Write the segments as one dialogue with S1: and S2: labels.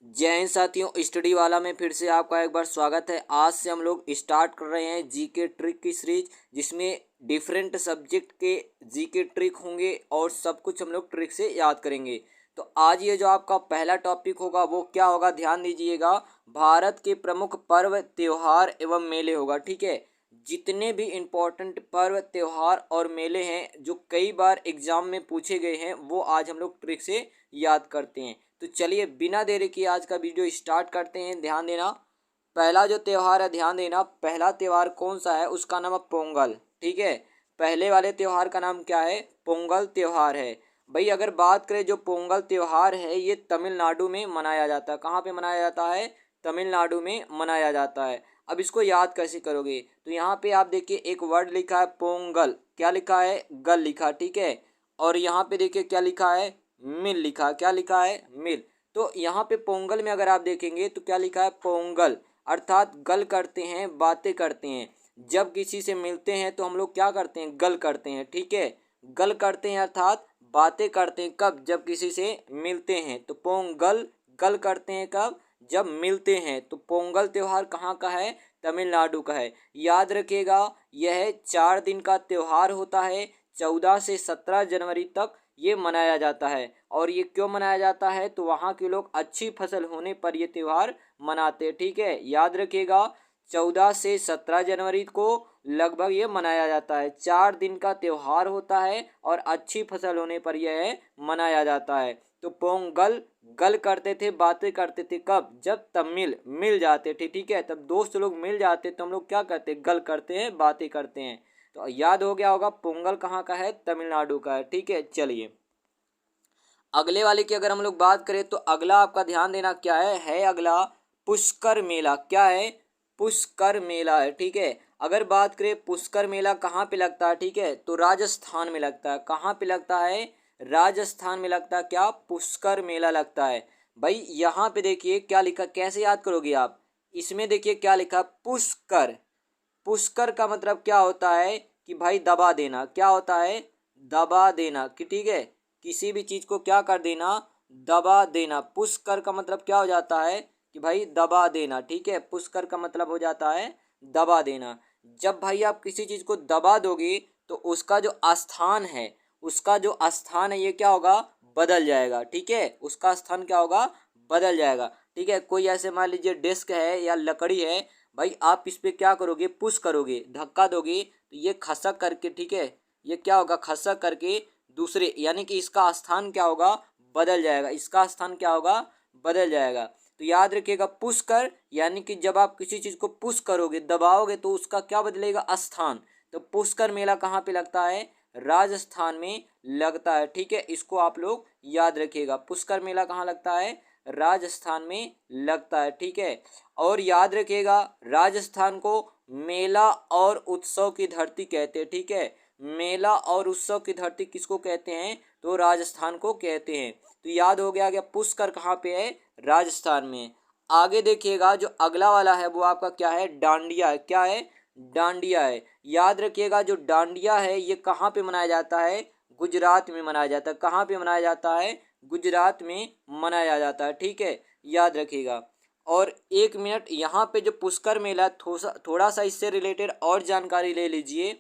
S1: जय हिंद साथियों, स्टडी वाला में फिर से आपका एक बार स्वागत है। आज से हम लोग स्टार्ट कर रहे हैं जीके ट्रिक की सीरीज, जिसमें डिफरेंट सब्जेक्ट के जीके ट्रिक होंगे और सब कुछ हम लोग ट्रिक से याद करेंगे। तो आज ये जो आपका पहला टॉपिक होगा वो क्या होगा, ध्यान दीजिएगा। भारत के प्रमुख पर्व, त्योहार एवं मेले होगा। ठीक है, जितने भी इम्पोर्टेंट पर्व, त्योहार और मेले हैं जो कई बार एग्जाम में पूछे गए हैं, वो आज हम लोग ट्रिक से याद करते हैं। तो चलिए बिना देरी किए आज का वीडियो स्टार्ट करते हैं। ध्यान देना, पहला जो त्यौहार है, ध्यान देना, पहला त्यौहार कौन सा है, उसका नाम है पोंगल। ठीक है, पहले वाले त्यौहार का नाम क्या है, पोंगल त्यौहार है। भाई अगर बात करें, जो पोंगल त्यौहार है ये तमिलनाडु में मनाया जाता है। कहाँ पे मनाया जाता है, तमिलनाडु में मनाया जाता है। अब इसको याद कैसे करोगे, तो यहाँ पे आप देखिए एक वर्ड लिखा है पोंगल, क्या लिखा है, गल लिखा। ठीक है, और यहाँ पे देखिए क्या लिखा है, मिल लिखा। क्या लिखा है, मिल। तो यहाँ पे पोंगल में अगर आप देखेंगे तो क्या लिखा है, पोंगल, अर्थात गल करते हैं, बातें करते हैं। जब किसी से मिलते हैं तो हम लोग क्या करते हैं, गल करते हैं। ठीक है, गल करते हैं अर्थात बातें करते हैं। कब, जब किसी से मिलते हैं। तो पोंगल, गल करते हैं कब, जब मिलते हैं। तो पोंगल त्योहार कहाँ का है, तमिलनाडु का है। याद रखिएगा, यह 4 दिन का त्योहार होता है। 14 से 17 जनवरी तक ये मनाया जाता है। और ये क्यों मनाया जाता है, तो वहाँ के लोग अच्छी फसल होने पर ये त्यौहार मनाते हैं। ठीक है, याद रखिएगा, 14 से 17 जनवरी को लगभग ये मनाया जाता है। 4 दिन का त्यौहार होता है और अच्छी फसल होने पर यह मनाया जाता है। तो पोंगल, गल करते थे, बातें करते थे। कब, जब तमिल मिल जाते थे। ठीक है, तब दोस्त लोग मिल जाते तो हम लोग क्या करते, गल करते हैं, बातें करते हैं। तो याद हो गया होगा, पोंगल कहाँ का है, तमिलनाडु का है। ठीक है, चलिए अगले वाले की अगर हम लोग बात करें तो अगला आपका ध्यान देना क्या है अगला पुष्कर मेला। क्या है, पुष्कर मेला है। ठीक है, अगर बात करें पुष्कर मेला कहाँ पे लगता है, ठीक है, तो राजस्थान में लगता है। कहाँ पे लगता है, राजस्थान में लगता है। क्या, पुष्कर मेला लगता है। भाई यहाँ पे देखिए क्या लिखा, कैसे याद करोगे आप, इसमें देखिए क्या लिखा, पुष्कर। पुष्कर का मतलब क्या होता है कि भाई दबा देना। क्या होता है, दबा देना। कि ठीक है, किसी भी चीज को क्या कर देना, दबा देना। पुष्कर का मतलब क्या हो जाता है कि भाई दबा देना। ठीक है, पुष्कर का मतलब हो जाता है दबा देना। जब भाई आप किसी चीज को दबा दोगे तो उसका जो स्थान है, उसका जो स्थान है ये क्या होगा, बदल जाएगा। ठीक है, उसका स्थान क्या होगा, बदल जाएगा। ठीक है, कोई ऐसे मान लीजिए डेस्क है या लकड़ी है, भाई आप इस पे क्या करोगे, पुश करोगे, धक्का दोगे तो ये खसक करके, ठीक है, ये क्या होगा, खसक करके दूसरे, यानी कि इसका स्थान क्या होगा, बदल जाएगा। इसका स्थान क्या होगा, बदल जाएगा। तो याद रखिएगा, पुश कर, यानी कि जब आप किसी चीज को पुश करोगे, दबाओगे, तो उसका क्या बदलेगा, स्थान। तो पुष्कर मेला कहाँ पे लगता है, राजस्थान में लगता है। ठीक है, इसको आप लोग याद रखिएगा, पुष्कर मेला कहाँ लगता है, राजस्थान में लगता है। ठीक है, और याद रखिएगा, राजस्थान को मेला और उत्सव की धरती कहते हैं। ठीक है, मेला और उत्सव की धरती किसको कहते हैं, तो राजस्थान को कहते हैं। तो याद हो गया पुष्कर कहाँ पे है, राजस्थान में। आगे देखिएगा, जो अगला वाला है वो आपका क्या है, डांडिया है। क्या है, डांडिया है। याद रखिएगा, जो डांडिया है ये कहाँ पे मनाया जाता है, गुजरात में मनाया जाता है। कहाँ पे मनाया जाता है, गुजरात में मनाया जाता है। ठीक है, याद रखिएगा। और 1 मिनट, यहाँ पे जो पुष्कर मेला, थोड़ा सा इससे रिलेटेड और जानकारी ले लीजिए।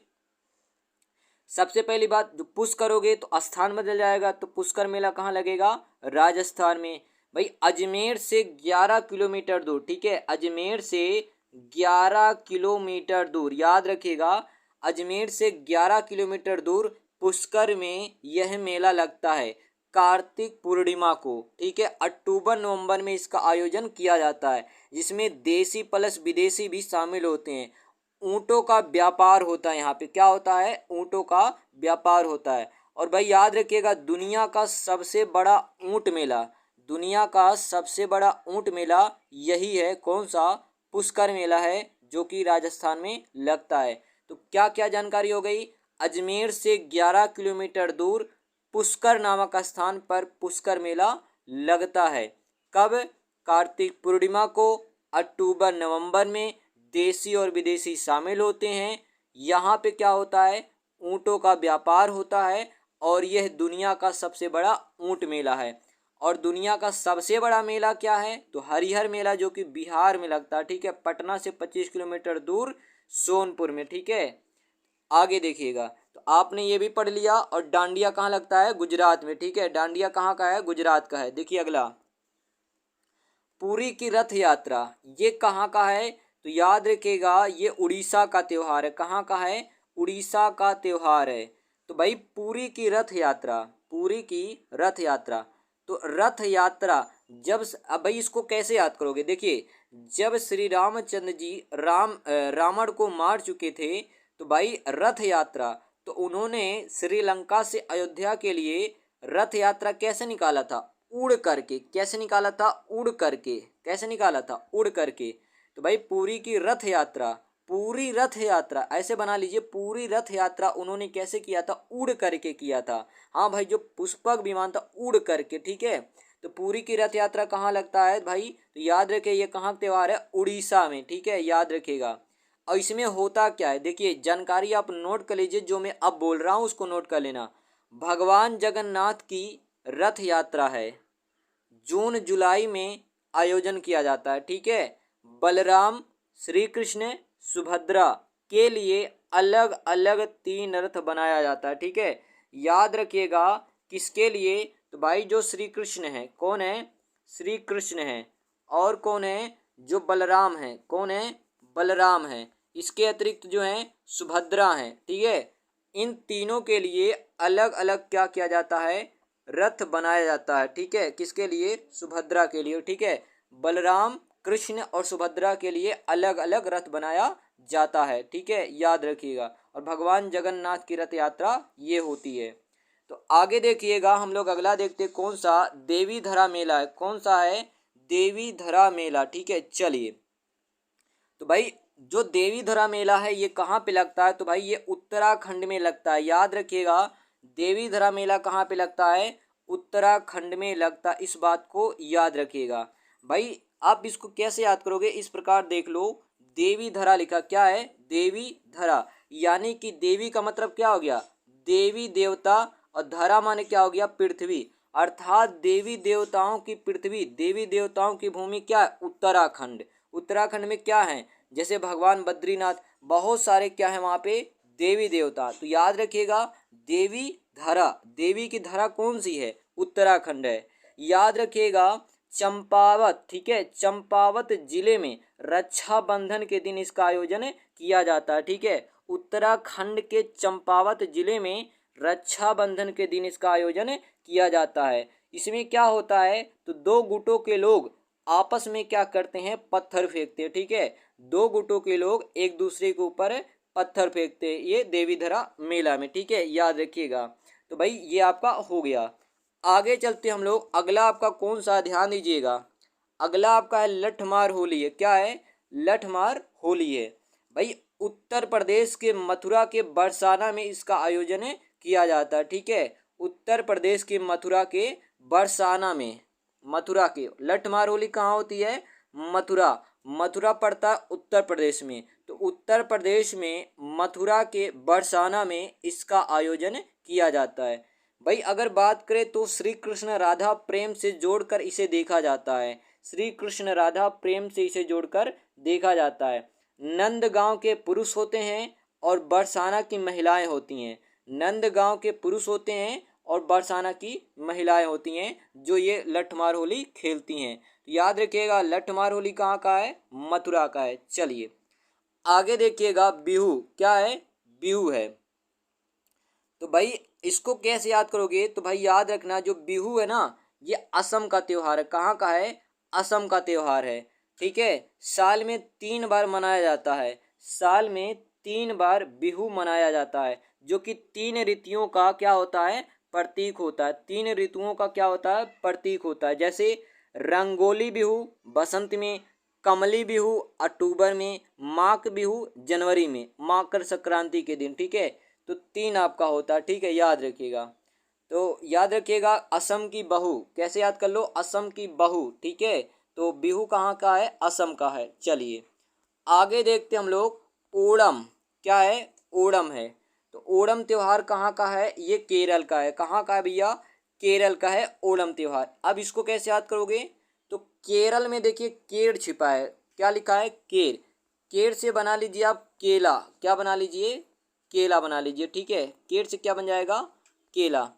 S1: सबसे पहली बात, जो पुश करोगे तो स्थान बदल जाएगा। तो पुष्कर मेला कहाँ लगेगा, राजस्थान में। भाई अजमेर से 11 किलोमीटर दूर। ठीक है, अजमेर से 11 किलोमीटर दूर, याद रखिएगा, अजमेर से 11 किलोमीटर दूर पुष्कर में यह मेला लगता है, कार्तिक पूर्णिमा को। ठीक है, अक्टूबर नवंबर में इसका आयोजन किया जाता है, जिसमें देसी प्लस विदेशी भी शामिल होते हैं। ऊँटों का व्यापार होता है यहाँ पे। क्या होता है, ऊँटों का व्यापार होता है। और भाई याद रखिएगा, दुनिया का सबसे बड़ा ऊँट मेला, दुनिया का सबसे बड़ा ऊँट मेला यही है। कौन सा, पुष्कर मेला है, जो कि राजस्थान में लगता है। तो क्या क्या जानकारी हो गई, अजमेर से 11 किलोमीटर दूर पुष्कर नामक स्थान पर पुष्कर मेला लगता है। कब, कार्तिक पूर्णिमा को, अक्टूबर नवंबर में। देसी और विदेशी शामिल होते हैं। यहाँ पे क्या होता है, ऊँटों का व्यापार होता है और यह दुनिया का सबसे बड़ा ऊँट मेला है। और दुनिया का सबसे बड़ा मेला क्या है? तो हरिहर मेला, जो कि बिहार में लगता है, ठीक है, पटना से 25 किलोमीटर दूर सोनपुर में, ठीक है। आगे देखिएगा, तो आपने ये भी पढ़ लिया। और डांडिया कहाँ लगता है? गुजरात में, ठीक है। डांडिया कहाँ का है? गुजरात का है। देखिए अगला, पुरी की रथ यात्रा, ये कहाँ का है? तो याद रखिएगा, ये उड़ीसा का त्योहार है। कहाँ का है? उड़ीसा का त्योहार है। तो भाई पुरी की रथ यात्रा, पुरी की रथ यात्रा, तो रथ यात्रा अब भाई इसको कैसे याद करोगे? देखिए, जब श्री रामचंद्र जी रावण को मार चुके थे, तो भाई रथ यात्रा, तो उन्होंने श्रीलंका से अयोध्या के लिए रथ यात्रा कैसे निकाला था? उड़ करके। कैसे निकाला था? उड़ करके। कैसे निकाला था? उड़ करके। तो भाई पूरी की रथ यात्रा, पूरी रथ यात्रा ऐसे बना लीजिए, पूरी रथ यात्रा उन्होंने कैसे किया था? उड़ करके किया था। हाँ भाई, जो पुष्पक विमान था, उड़ करके, ठीक है। तो पूरी की रथ यात्रा कहाँ लगता है भाई? तो याद रखिए, ये कहाँ का त्योहार है? उड़ीसा में, ठीक है, याद रखिएगा। और इसमें होता क्या है? देखिए, जानकारी आप नोट कर लीजिए, जो मैं अब बोल रहा हूँ उसको नोट कर लेना। भगवान जगन्नाथ की रथ यात्रा है, जून जुलाई में आयोजन किया जाता है, ठीक है। बलराम, श्री कृष्ण, सुभद्रा के लिए अलग अलग 3 रथ बनाया जाता है, ठीक है। याद रखिएगा, किसके लिए? तो भाई जो श्री कृष्ण है, कौन है? श्री कृष्ण है। और कौन है? जो बलराम है। कौन है? बलराम है। इसके अतिरिक्त जो है सुभद्रा है, ठीक है। इन तीनों के लिए अलग अलग क्या किया जाता है? रथ बनाया जाता है, ठीक है। किसके लिए? सुभद्रा के लिए, ठीक है। बलराम, कृष्ण और सुभद्रा के लिए अलग अलग रथ बनाया जाता है, ठीक है, याद रखिएगा। और भगवान जगन्नाथ की रथ यात्रा ये होती है। तो आगे देखिएगा, हम लोग अगला देखते हैं, कौन सा? देवी धरा मेला है। कौन सा है? देवी धरा मेला, ठीक है। चलिए, तो भाई जो देवी धरा मेला है ये कहाँ पे लगता है? तो भाई ये उत्तराखंड में लगता है, याद रखिएगा। देवी धरा मेला कहाँ पे लगता है? उत्तराखंड में लगता है, इस बात को याद रखिएगा। भाई आप इसको कैसे याद करोगे? इस प्रकार देख लो, देवी धरा लिखा, क्या है? देवी धरा, यानी कि देवी का मतलब क्या हो गया? देवी देवता, और धरा माने क्या हो गया? पृथ्वी। अर्थात देवी देवताओं की पृथ्वी, देवी देवताओं की भूमि क्या है? उत्तराखंड। उत्तराखंड में क्या है? जैसे भगवान बद्रीनाथ, बहुत सारे क्या है वहाँ पे? देवी देवता। तो याद रखिएगा, देवी धरा, देवी की धरा कौन सी है? उत्तराखंड है। याद रखिएगा, चंपावत, ठीक है, चंपावत जिले में रक्षाबंधन के दिन इसका आयोजन किया जाता है, ठीक है। उत्तराखंड के चंपावत जिले में रक्षाबंधन के दिन इसका आयोजन किया जाता है। इसमें क्या होता है? तो 2 गुटों के लोग आपस में क्या करते हैं? पत्थर फेंकते हैं, ठीक है। 2 गुटों के लोग एक दूसरे के ऊपर पत्थर फेंकते हैं, ये देवीधरा मेला में, ठीक है, याद रखिएगा। तो भाई ये आपका हो गया। आगे चलते हम लोग, अगला आपका कौन सा? ध्यान दीजिएगा, अगला आपका है लठमार होली है। क्या है? लठमार होली है। भाई उत्तर प्रदेश के मथुरा के बरसाना में इसका आयोजन किया जाता है, ठीक है। उत्तर प्रदेश के मथुरा के बरसाना में, मथुरा के लठमार होली कहाँ होती है? मथुरा। मथुरा पड़ता है उत्तर प्रदेश में, तो उत्तर प्रदेश में मथुरा के बरसाना में इसका आयोजन किया जाता है। भाई अगर बात करें तो श्री कृष्ण राधा प्रेम से जोड़कर इसे देखा जाता है, श्री कृष्ण राधा प्रेम से इसे जोड़कर देखा जाता है। नंदगांव के पुरुष होते हैं और बरसाना की महिलाएं होती हैं। नंदगांव के पुरुष होते हैं और बरसाना की महिलाएं होती हैं जो ये लठमार होली खेलती हैं। तो याद रखिएगा, लठमार होली कहाँ का है? मथुरा का है। चलिए आगे देखिएगा, बिहू क्या है? बिहू है। तो भाई इसको कैसे याद करोगे? तो भाई याद रखना, जो बिहू है ना, ये असम का त्योहार है। कहाँ का है? असम का त्योहार है, ठीक है। साल में 3 बार मनाया जाता है, साल में 3 बार बिहू मनाया जाता है, जो कि 3 ऋतुओं का क्या होता है? प्रतीक होता है। 3 ऋतुओं का क्या होता है? प्रतीक होता है। जैसे रंगोली बिहू बसंत में, कमली बिहू अक्टूबर में, माघ बिहू जनवरी में, मकर संक्रांति के दिन, ठीक है। तो 3 आपका होता है, ठीक है, याद रखिएगा। तो याद रखिएगा, असम की बहू, कैसे याद कर लो? असम की बहू, ठीक है। तो बिहू कहाँ का है? असम का है। चलिए आगे देखते हम लोग, ओणम क्या है? ओणम है। तो ओणम त्योहार कहाँ का है? ये केरल का है। कहाँ का है भैया? केरल का है ओणम त्यौहार। अब इसको कैसे याद करोगे, तो केरल में देखिए केर छिपा है, क्या लिखा है केर, केर से बना लीजिए आप केला, क्या बना लीजिए केला बना लीजिए, ठीक है, केर से क्या बन जाएगा केला।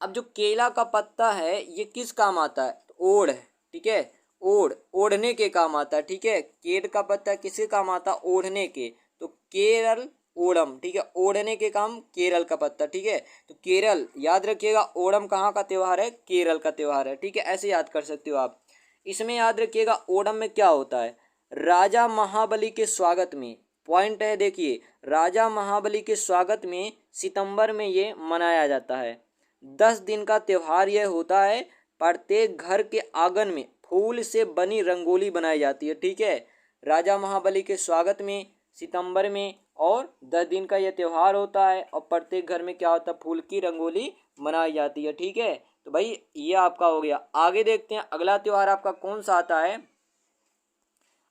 S1: अब जो केला का पत्ता है ये किस काम आता है, तो ओढ़, ठीक है, ओढ़ने के काम आता है, ठीक है, केर का पत्ता किसके काम आता है, ओढ़ने के, तो केरल ओणम, ठीक है, ओढ़ने के काम केरल का पत्ता, ठीक है, तो केरल याद रखिएगा, ओणम कहाँ का त्यौहार है, केरल का त्यौहार है, ठीक है, ऐसे याद कर सकते हो आप। इसमें याद रखिएगा ओणम में क्या होता है, राजा महाबली के स्वागत में, पॉइंट है देखिए, राजा महाबली के स्वागत में सितंबर में ये मनाया जाता है। 10 दिन का त्यौहार यह होता है। प्रत्येक घर के आंगन में फूल से बनी रंगोली बनाई जाती है, ठीक है, राजा महाबली के स्वागत में सितंबर में, और 10 दिन का यह त्यौहार होता है, और प्रत्येक घर में क्या होता है, फूल की रंगोली बनाई जाती है, ठीक है। तो भाई ये आपका हो गया। आगे देखते हैं अगला त्यौहार आपका कौन सा आता है।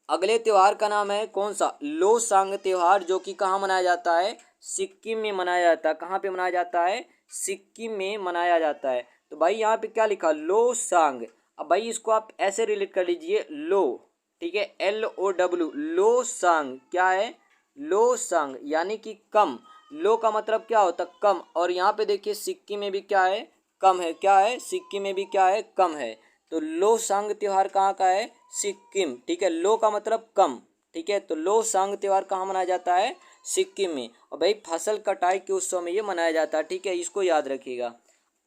S1: अगले त्यौहार का नाम है कौन सा, लोसांग त्यौहार, जो कि कहाँ मनाया जाता है, सिक्किम में मनाया जाता है। कहाँ पे मनाया जाता है, सिक्किम में मनाया जाता है। तो भाई यहाँ पे क्या लिखा, लोसांग। अब भाई इसको आप ऐसे रिलेट कर लीजिए, लो, ठीक है, LOW, लोसांग क्या है, लोसांग यानी कि कम, लो का मतलब क्या होता है कम, और यहाँ पे देखिए सिक्किम में भी क्या है, कम है, क्या है, सिक्किम में भी क्या है, कम है। तो लोसांग त्यौहार कहाँ का है, सिक्किम, ठीक है, लो का मतलब कम, ठीक है, तो लोसांग त्यौहार कहाँ मनाया जाता है, सिक्किम में। और भाई फसल कटाई के उत्सव में ये मनाया जाता है, ठीक है, इसको याद रखिएगा।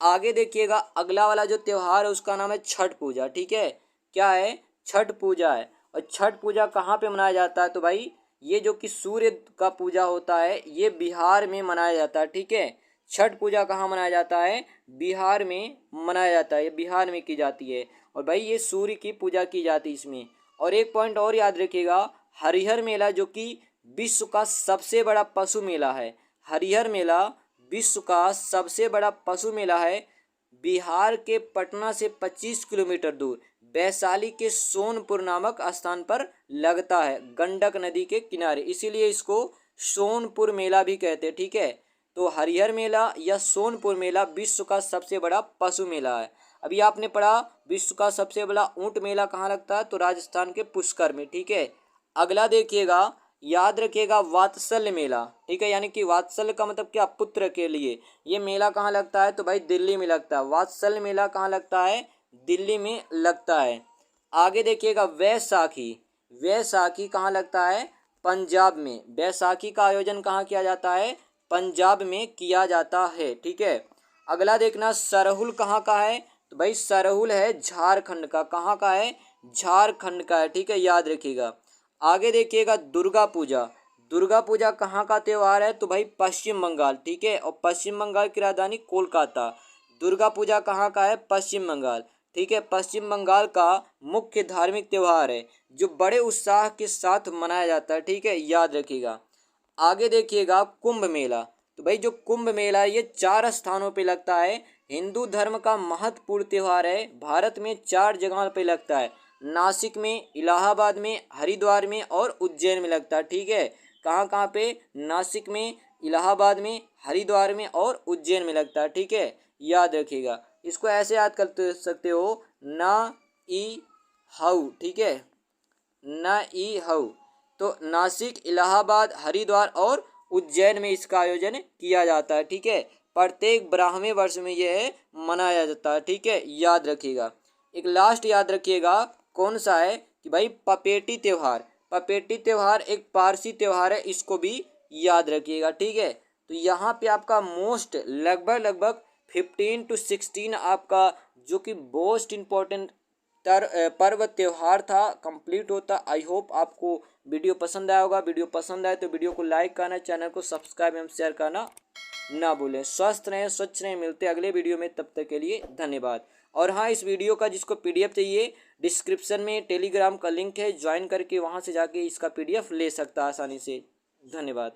S1: आगे देखिएगा अगला वाला जो त्यौहार है उसका नाम है छठ पूजा, ठीक है, क्या है, छठ पूजा है। और छठ पूजा कहाँ पे मनाया जाता है, तो भाई ये जो कि सूर्य का पूजा होता है ये बिहार में मनाया जाता है, ठीक है, छठ पूजा कहाँ मनाया जाता है, बिहार में मनाया जाता है, ये बिहार में की जाती है। और भाई ये सूर्य की पूजा की जाती है इसमें। और एक पॉइंट और याद रखिएगा, हरिहर मेला जो कि विश्व का सबसे बड़ा पशु मेला है, हरिहर मेला विश्व का सबसे बड़ा पशु मेला है, बिहार के पटना से 25 किलोमीटर दूर वैशाली के सोनपुर नामक स्थान पर लगता है, गंडक नदी के किनारे, इसीलिए इसको सोनपुर मेला भी कहते हैं, ठीक है। तो हरिहर मेला या सोनपुर मेला विश्व का सबसे बड़ा पशु मेला है। अभी आपने पढ़ा विश्व का सबसे बड़ा ऊंट मेला कहाँ लगता है, तो राजस्थान के पुष्कर में, ठीक है। अगला देखिएगा, याद रखिएगा वात्सल्य मेला, ठीक है, यानी कि वात्सल्य का मतलब क्या, पुत्र के लिए, ये मेला कहाँ लगता है, तो भाई दिल्ली में लगता है, वात्सल्य मेला कहाँ लगता है, दिल्ली में लगता है। आगे देखिएगा वैसाखी, वैसाखी कहाँ लगता है, पंजाब में, वैसाखी का आयोजन कहाँ किया जाता है, पंजाब में किया जाता है, ठीक है। अगला देखना सरहुल कहाँ का है, तो भाई सरहुल है झारखंड का, कहाँ का है, झारखंड का है, ठीक है, याद रखिएगा। आगे देखिएगा दुर्गा पूजा, दुर्गा पूजा कहाँ का त्यौहार है, तो भाई पश्चिम बंगाल, ठीक है, और पश्चिम बंगाल की राजधानी कोलकाता। दुर्गा पूजा कहाँ का है, पश्चिम बंगाल, ठीक है, पश्चिम बंगाल का मुख्य धार्मिक त्यौहार है जो बड़े उत्साह के साथ मनाया जाता है, ठीक है, याद रखिएगा। आगे देखिएगा कुंभ मेला, तो भाई जो कुंभ मेला है ये 4 स्थानों पे लगता है, हिंदू धर्म का महत्वपूर्ण त्यौहार है, भारत में 4 जगहों पे लगता है, नासिक में, इलाहाबाद में, हरिद्वार में और उज्जैन में लगता है, ठीक है, कहाँ कहाँ पे, नासिक में, इलाहाबाद में, हरिद्वार में और उज्जैन में लगता है, ठीक है, याद रखिएगा। इसको ऐसे याद कर सकते हो, ना ई हाउ, ठीक है, ना ई हाउ, तो नासिक, इलाहाबाद, हरिद्वार और उज्जैन में इसका आयोजन किया जाता है, ठीक है, प्रत्येक 12वें वर्ष में यह मनाया जाता है, ठीक है, याद रखिएगा। एक लास्ट याद रखिएगा कौन सा है, कि भाई पपेटी त्यौहार, पपेटी त्यौहार एक पारसी त्यौहार है, इसको भी याद रखिएगा, ठीक है। तो यहाँ पे आपका मोस्ट लगभग 15 to 16 आपका जो कि मोस्ट इम्पोर्टेंट पर्व त्यौहार था कंप्लीट होता। आई होप आपको वीडियो पसंद आया होगा। वीडियो पसंद आए तो वीडियो को लाइक करना, चैनल को सब्सक्राइब एवं शेयर करना ना भूलें। स्वस्थ रहें, स्वच्छ रहें, मिलते हैं अगले वीडियो में, तब तक के लिए धन्यवाद। और हाँ, इस वीडियो का जिसको PDF चाहिए डिस्क्रिप्शन में टेलीग्राम का लिंक है, ज्वाइन करके वहाँ से जाके इसका PDF ले सकता है आसानी से। धन्यवाद।